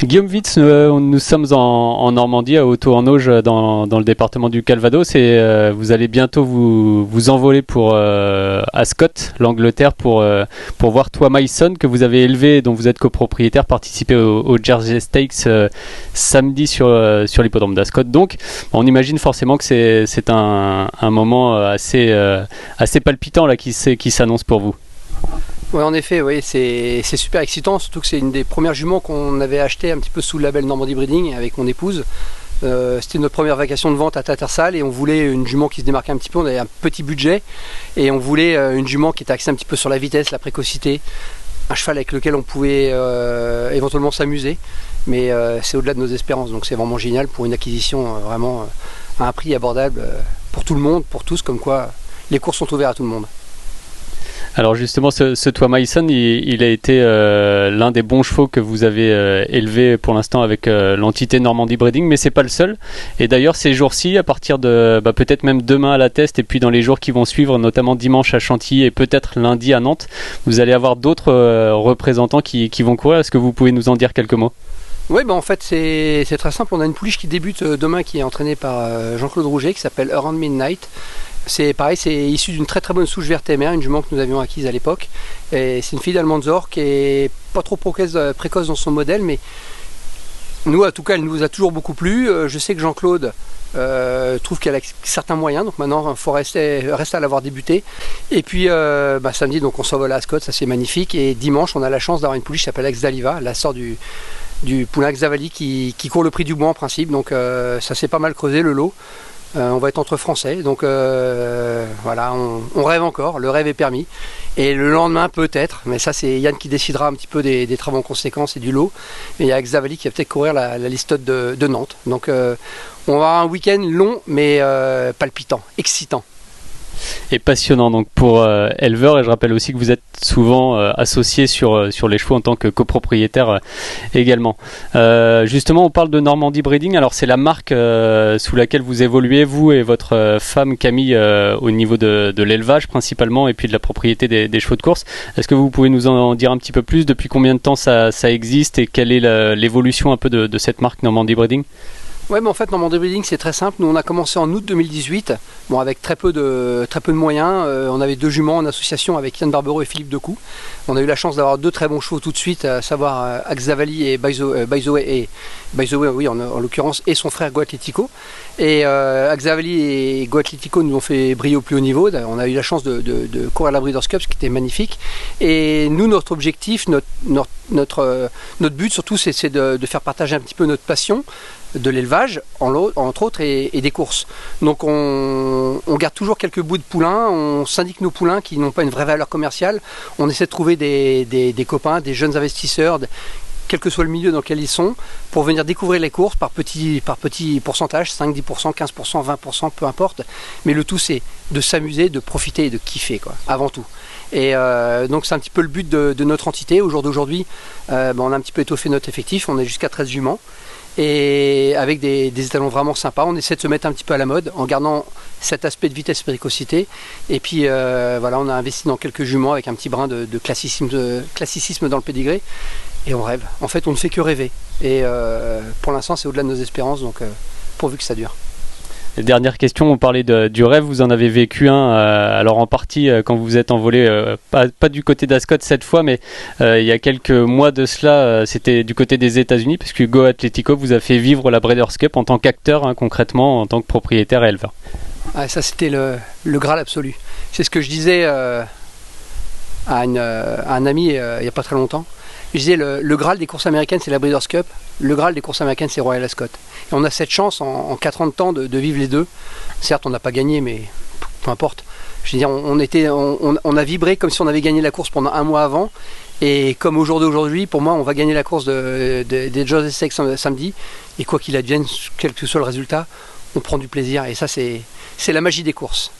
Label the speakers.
Speaker 1: Guillaume Witz, nous sommes en Normandie, à Hotot-en-Auge, dans le département du Calvados, et vous allez bientôt vous envoler pour Ascot, l'Angleterre, pour voir Toi Myson, que vous avez élevé et dont vous êtes copropriétaire, participer au Jersey Stakes samedi sur l'hippodrome d'Ascot. Donc, on imagine forcément que c'est un moment assez palpitant là, qui s'annonce pour vous.
Speaker 2: Oui, en effet, oui, c'est super excitant, surtout que c'est une des premières juments qu'on avait achetées un petit peu sous le label Normandie Breeding avec mon épouse. C'était notre première vacation de vente à Tattersall et on voulait une jument qui se démarquait un petit peu. On avait un petit budget et on voulait une jument qui était axée un petit peu sur la vitesse, la précocité, un cheval avec lequel on pouvait éventuellement s'amuser, mais c'est au-delà de nos espérances, donc c'est vraiment génial pour une acquisition vraiment à un prix abordable pour tout le monde, pour tous, comme quoi les courses sont ouvertes à tout le monde.
Speaker 1: Alors justement, ce Toi Myson, il a été l'un des bons chevaux que vous avez élevé pour l'instant avec l'entité Normandie Breeding, mais c'est pas le seul. Et d'ailleurs, ces jours-ci, à partir de peut-être même demain à la Teste, et puis dans les jours qui vont suivre, notamment dimanche à Chantilly et peut-être lundi à Nantes, vous allez avoir d'autres représentants qui vont courir. Est-ce que vous pouvez nous en dire quelques mots ?
Speaker 2: Oui, en fait c'est très simple. On a une pouliche qui débute demain, qui est entraînée par Jean-Claude Rouget, qui s'appelle Around Midnight. C'est pareil, c'est issu d'une très très bonne souche VRTMR, une jument que nous avions acquise à l'époque. Et c'est une fille d'Almanzor qui est pas trop précoce dans son modèle, mais nous, en tout cas, elle nous a toujours beaucoup plu. Je sais que Jean-Claude trouve qu'elle a certains moyens, donc maintenant il faut rester à l'avoir débuté. Et puis samedi, donc on s'envole à Ascot, ça c'est magnifique. Et dimanche, on a la chance d'avoir une pouliche qui s'appelle Axdaliva, la sort du poulain Xavali qui court le prix du bois en principe, donc ça s'est pas mal creusé le lot. On va être entre Français, donc voilà, on rêve encore, le rêve est permis. Et le lendemain peut-être, mais ça c'est Yann qui décidera un petit peu des travaux en conséquence et du lot. Mais il y a Xavali qui va peut-être courir la listote de Nantes. Donc on va avoir un week-end long mais palpitant, excitant.
Speaker 1: Et passionnant donc pour éleveur, et je rappelle aussi que vous êtes souvent associé sur les chevaux en tant que copropriétaire également. Justement, on parle de Normandie Breeding, alors c'est la marque sous laquelle vous évoluez, vous et votre femme Camille, au niveau de l'élevage principalement et puis de la propriété des chevaux de course. Est-ce que vous pouvez nous en dire un petit peu plus, depuis combien de temps ça existe et quelle est l'évolution un peu de cette marque Normandie Breeding ?
Speaker 2: Ouais, mais en fait, Normandie Breeding, c'est très simple. Nous, on a commencé en août 2018, avec très peu de moyens. On avait 2 juments en association avec Yann Barbero et Philippe Decou. On a eu la chance d'avoir 2 très bons chevaux tout de suite, à savoir Axdavali et By the Way, oui, en l'occurrence, et son frère Go Atletico. Et Axdavali et Go Atletico nous ont fait briller au plus haut niveau. On a eu la chance de courir à la Breeders' Cup, ce qui était magnifique. Et nous, notre objectif, notre but surtout, c'est de faire partager un petit peu notre passion de l'élevage, entre autres, et des courses. Donc on garde toujours quelques bouts de poulains, on syndique nos poulains qui n'ont pas une vraie valeur commerciale, on essaie de trouver des copains, des jeunes investisseurs, quel que soit le milieu dans lequel ils sont, pour venir découvrir les courses par petits pourcentages, 5, 10%, 15%, 20%, peu importe. Mais le tout, c'est de s'amuser, de profiter et de kiffer, quoi, avant tout. Et donc c'est un petit peu le but de notre entité. Au jour d'aujourd'hui, on a un petit peu étoffé notre effectif, on est jusqu'à 13 juments. Et avec des étalons vraiment sympas, on essaie de se mettre un petit peu à la mode en gardant cet aspect de vitesse et précocité. Et puis voilà, on a investi dans quelques juments avec un petit brin de classicisme dans le pédigré. Et on rêve. En fait, on ne fait que rêver. Et pour l'instant, c'est au-delà de nos espérances, donc pourvu que ça dure.
Speaker 1: Dernière question, on parlait du rêve, vous en avez vécu un, alors en partie quand vous êtes envolé, pas du côté d'Ascot cette fois, mais il y a quelques mois de cela, c'était du côté des États-Unis, puisque Go Atletico vous a fait vivre la Breeders' Cup en tant qu'acteur, concrètement, en tant que propriétaire et éleveur.
Speaker 2: Ah, ça c'était le Graal absolu. C'est ce que je disais à un ami il n'y a pas très longtemps. Je disais le Graal des courses américaines c'est la Breeders' Cup, le Graal des courses américaines c'est Royal Ascot. Et on a cette chance en 4 ans de temps de vivre les deux. Certes on n'a pas gagné, mais peu importe. Je veux dire, on a vibré comme si on avait gagné la course pendant un mois avant. Et comme au jour d'aujourd'hui, pour moi on va gagner la course des Jersey Stakes samedi. Et quoi qu'il advienne, quel que soit le résultat, on prend du plaisir. Et ça c'est la magie des courses.